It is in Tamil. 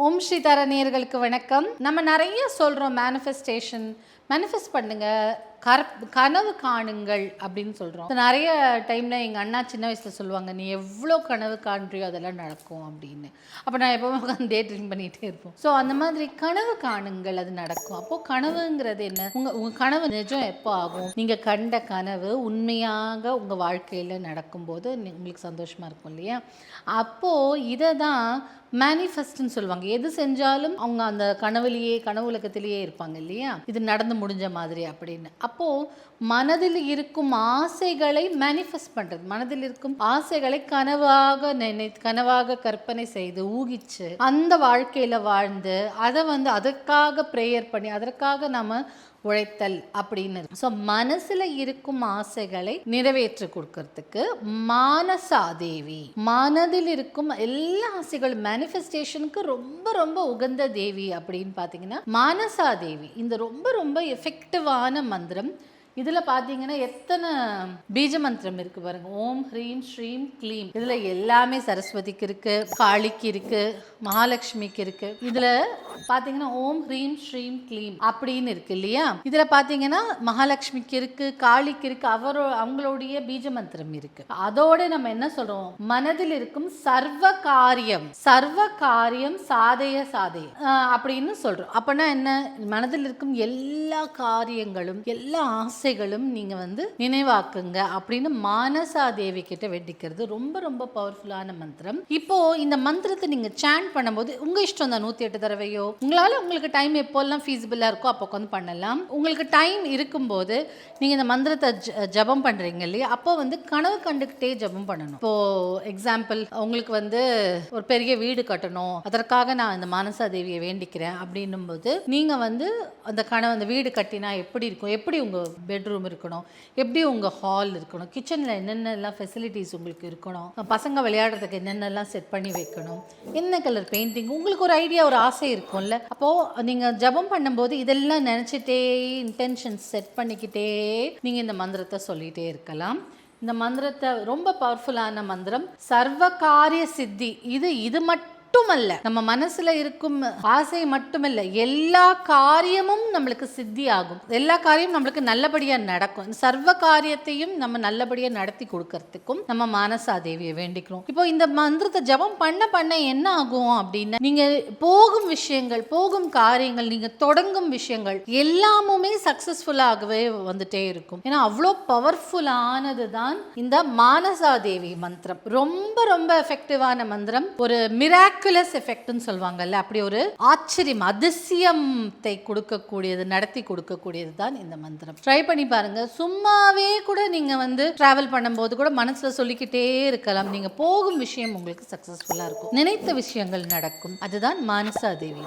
ஓம் ஸ்ரீ தாரா நேயர்களுக்கு வணக்கம். நம்ம நிறைய சொல்கிறோம் மேனிஃபெஸ்ட் பண்ணுங்க, கனவு காணுங்கள் அப்படின்னு சொல்கிறோம். நிறைய டைமில் எங்கள் அண்ணா சின்ன வயசில் சொல்லுவாங்க, நீ எவ்வளோ கனவு காண்றியோ அதெல்லாம் நடக்கும் அப்படின்னு. அப்போ நான் எப்போவுமே உட்காந்து டே ட்ரீம் பண்ணிகிட்டே இருப்போம். ஸோ அந்த மாதிரி கனவு காணுங்கள், அது நடக்கும். அப்போது கனவுங்கிறது என்ன? உங்கள் கனவு நிஜம் எப்போ ஆகும்? நீங்கள் கண்ட கனவு உண்மையாக உங்கள் வாழ்க்கையில் நடக்கும்போது உங்களுக்கு சந்தோஷமாக இருக்கும் இல்லையா? அப்போது இதை தான் மேனிஃபெஸ்ட்னு சொல்லுவாங்க. எது செஞ்சாலும் அவங்க அந்த கனவு உலகத்திலேயே இருப்பாங்க இல்லையா? இது நடந்து முடிஞ்ச மாதிரி அப்படின்னு. அப்போது மனதில் இருக்கும் ஆசைகளை மேனிஃபெஸ்ட் பண்ணுறது, மனதில் இருக்கும் ஆசைகளை கனவாக கற்பனை செய்து ஊகிச்சு அந்த வாழ்க்கையில் வாழ்ந்து அதை அதற்காக ப்ரேயர் பண்ணி அதற்காக நம்ம உழைத்தல் அப்படின்னு. ஸோ மனசுல இருக்கும் ஆசைகளை நிறைவேற்றி கொடுக்கறதுக்கு மானசாதேவி, மனதில் இருக்கும் எல்லா ஆசைகளும் மேனிஃபெஸ்டேஷனுக்கு ரொம்ப ரொம்ப உகந்த தேவி அப்படின்னு பார்த்தீங்கன்னா மானசாதேவி. இந்த ரொம்ப ரொம்ப எஃபெக்டிவான மந்திரம். இதில் பார்த்தீங்கன்னா எத்தனை பீஜ மந்திரம் இருக்கு பாருங்க. ஓம் ஹ்ரீம் ஸ்ரீம் க்ளீம். இதில் எல்லாமே சரஸ்வதிக்கு இருக்கு, காளிக்கு இருக்கு, மகாலட்சுமிக்கு இருக்கு. இதில் பார்த்தீங்கன்னா ஓம் ஹ்ரீம் ஸ்ரீம் க்ளீம் அப்படின்னு இருக்கு இல்லையா? இதில் பார்த்தீங்கன்னா மகாலட்சுமிக்கு இருக்கு, காளிக்கு இருக்கு, அவங்களுடைய பீஜ மந்திரம் இருக்கு. அதோட நம்ம என்ன சொல்றோம்? மனதில் இருக்கும் சர்வ காரியம் சாதய அப்படின்னு சொல்றோம். அப்படின்னா என்ன? மனதில் இருக்கும் எல்லா காரியங்களும் எல்லா ஆசைகளும் நீங்க நினைவாக்குங்க அப்படின்னு மானசா தேவி கிட்ட வேண்டிக்கிறது ரொம்ப ரொம்ப பவர்ஃபுல்லான மந்திரம். இப்போ இந்த மந்திரத்தை நீங்க சாண்ட் பண்ணும்போது உங்க இஷ்டம் தான், 108 தடவையோ உங்களால, உங்களுக்கு டைம் எப்போல்லாம் ஃபீஸிபிளா இருக்கோ அப்போ உட்காந்து பண்ணலாம். உங்களுக்கு டைம் இருக்கும்போது நீங்க இந்த மந்திரத்தை ஜபம் பண்றீங்க இல்லையா? அப்போ கனவு கண்டுகிட்டே ஜபம் பண்ணணும். இப்போ எக்ஸாம்பிள், உங்களுக்கு ஒரு பெரிய வீடு கட்டணும், அதற்காக நான் இந்த மானசா தேவியை வேண்டிக்கிறேன் அப்படின்னும் போது நீங்க அந்த கனவு, அந்த வீடு கட்டினா எப்படி இருக்கும், எப்படி உங்க பெட்ரூம் இருக்கணும், எப்படி உங்கள் ஹால் இருக்கணும், கிச்சனில் என்னென்னலாம் ஃபெசிலிட்டிஸ் உங்களுக்கு இருக்கணும், பசங்க விளையாடுறதுக்கு என்னென்னலாம் செட் பண்ணி வைக்கணும், என்ன கலர் பெயிண்டிங், உங்களுக்கு ஒரு ஐடியா, ஒரு ஆசை இருக்கும்ல. அப்போது நீங்கள் ஜபம் பண்ணும்போது இதெல்லாம் நினச்சிட்டே இன்டென்ஷன் செட் பண்ணிக்கிட்டே நீங்கள் இந்த மந்திரத்தை சொல்லிகிட்டே இருக்கலாம். இந்த மந்திரத்தை ரொம்ப பவர்ஃபுல்லான மந்திரம், சர்வகாரிய சித்தி. இது மட்டுமல்ல, நம்ம மனசுல இருக்கும் ஆசை மட்டுமல்ல, எல்லா காரியமும் நம்மளுக்கு சித்தி ஆகும், எல்லா காரியமும் நம்மளுக்கு நல்லபடியா நடக்கும். சர்வ காரியத்தையும் நம்ம நல்லபடியா நடத்தி கொடுக்கறதுக்கும் நம்ம மானசா தேவியை வேண்டிக்கிறோம். இப்போ இந்த மந்திரத்தை ஜபம் பண்ண என்ன ஆகும் அப்படின்னா, நீங்க போகும் விஷயங்கள், போகும் காரியங்கள், நீங்க தொடங்கும் விஷயங்கள் எல்லாமுமே சக்சஸ்ஃபுல்லாகவே வந்துட்டே இருக்கும். ஏன்னா அவ்வளோ பவர்ஃபுல்லானது தான் இந்த மானசா தேவி மந்திரம். ரொம்ப ரொம்ப எஃபெக்டிவான மந்திரம். ஒரு மிராக்குலஸ் எஃபெக்ட்னு சொல்லுவாங்கல்ல, அப்படி ஒரு ஆச்சரியம், அதிசயத்தை கொடுக்கக்கூடியது, நடத்தி கொடுக்கக்கூடியது தான் இந்த மந்திரம். ட்ரை பண்ணி பாருங்க. சும்மாவே கூட நீங்க டிராவல் பண்ணும்போது கூட மனசுல சொல்லிக்கிட்டே இருக்கலாம். நீங்க போகும் விஷயம் உங்களுக்கு சக்சஸ்ஃபுல்லா இருக்கும், நினைத்த விஷயங்கள் நடக்கும். அதுதான் மானசா தேவி.